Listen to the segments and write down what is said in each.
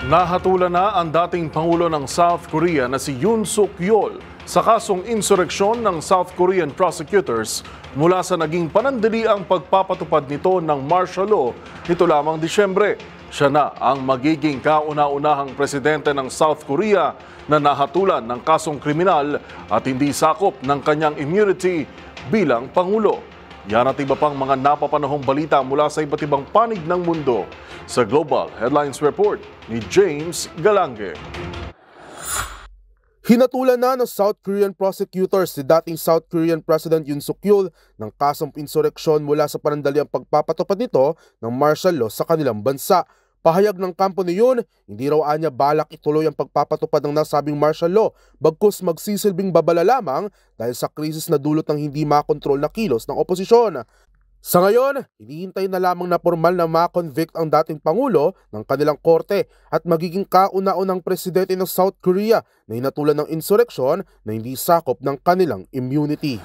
Nahatulan na ang dating Pangulo ng South Korea na si Yoon Suk Yeol sa kasong insureksyon ng South Korean prosecutors mula sa naging panandaliang pagpapatupad nito ng martial law nito lamang Disyembre. Siya na ang magiging kauna-unahang presidente ng South Korea na nahatulan ng kasong kriminal at hindi sakop ng kanyang immunity bilang Pangulo. Yan at iba pang mga napapanahong balita mula sa iba't ibang panig ng mundo sa Global Headlines Report ni James Galange. Hinatulan na ng South Korean prosecutors si dating South Korean President Yoon Suk Yeol ng kasong insureksyon mula sa panandaliang pagpapatupad nito ng martial law sa kanilang bansa. Pahayag ng kampo ni Yoon, hindi raw anya balak ituloy ang pagpapatupad ng nasabing martial law, bagkus magsisilbing babala lamang dahil sa krisis na dulot ng hindi makontrol na kilos ng oposisyon. Sa ngayon, hinihintay na lamang na formal na ma-convict ang dating Pangulo ng kanilang korte at magiging kauna-unang presidente ng South Korea na hinatulan ng insureksyon na hindi sakop ng kanilang immunity.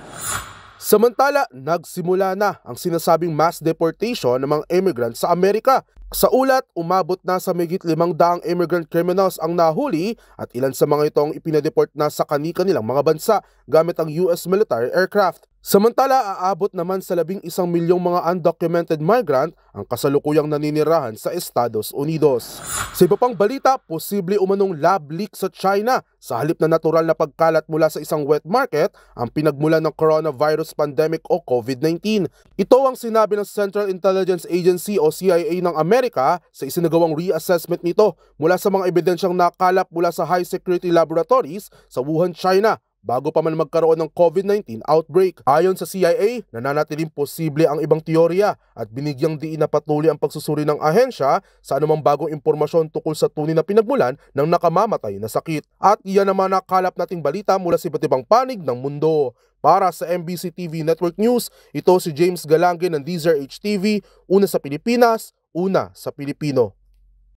Samantala, nagsimula na ang sinasabing mass deportation ng mga immigrants sa Amerika. Sa ulat, umabot na sa mahigit 500 immigrant criminals ang nahuli at ilan sa mga itong ipinadeport na sa kani-kanilang mga bansa gamit ang US military aircraft. Samantala, aabot naman sa 11 milyong mga undocumented migrant ang kasalukuyang naninirahan sa Estados Unidos. Sa iba pang balita, posible umanong lab leak sa China sa halip na natural na pagkalat mula sa isang wet market ang pinagmulan ng coronavirus pandemic o COVID-19. Ito ang sinabi ng Central Intelligence Agency o CIA ng Amerika sa isinagawang reassessment nito mula sa mga ebidensyang nakalap mula sa high security laboratories sa Wuhan, China, bago pa man magkaroon ng COVID-19 outbreak. Ayon sa CIA, nananatiling posible ang ibang teorya at binigyang diin na patuloy ang pagsusuri ng ahensya sa anumang bagong impormasyon tungkol sa tunay na pinagmulan ng nakamamatay na sakit. At iyan naman nakalap nating balita mula sa iba't ibang panig ng mundo. Para sa MBC TV Network News, ito si James Galange ng DZRH TV, una sa Pilipinas, una sa Pilipino.